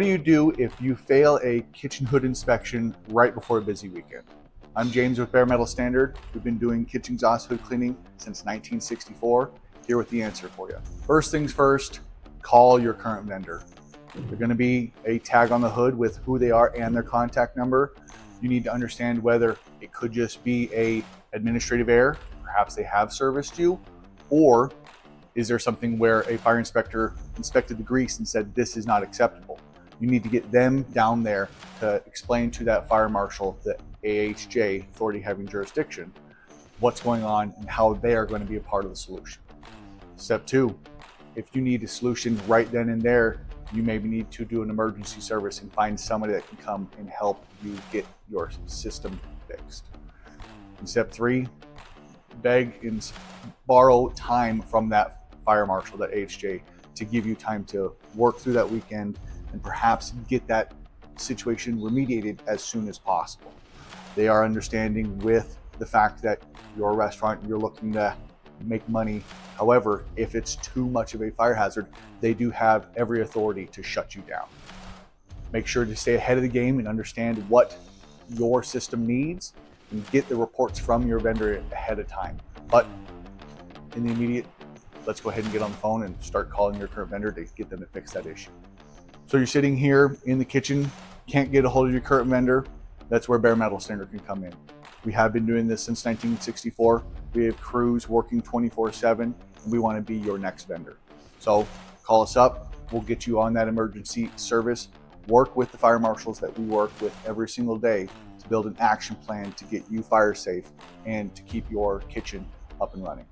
What do you do if you fail a kitchen hood inspection right before a busy weekend? I'm James with Bare Metal Standard. We've been doing kitchen exhaust hood cleaning since 1964. Here with the answer for you. First things first, call your current vendor. There's going to be a tag on the hood with who they are and their contact number. You need to understand whether it could just be a administrative error, perhaps they have serviced you, or is there something where a fire inspector inspected the grease and said this is not acceptable? You need to get them down there to explain to that fire marshal, the AHJ, authority having jurisdiction, what's going on and how they are going to be a part of the solution. Step two, if you need a solution right then and there, you maybe need to do an emergency service and find somebody that can come and help you get your system fixed. And step three, beg and borrow time from that fire marshal, that AHJ, to give you time to work through that weekend and perhaps get that situation remediated as soon as possible. They are understanding with the fact that your restaurant, you're looking to make money. However, if it's too much of a fire hazard, they do have every authority to shut you down. Make sure to stay ahead of the game and understand what your system needs and get the reports from your vendor ahead of time. But in the immediate, let's go ahead and get on the phone and start calling your current vendor to get them to fix that issue. So you're sitting here in the kitchen, can't get a hold of your current vendor, that's where Bare Metal Standard can come in. We have been doing this since 1964. We have crews working 24/7, and we want to be your next vendor. So call us up, we'll get you on that emergency service, work with the fire marshals that we work with every single day to build an action plan to get you fire safe and to keep your kitchen up and running.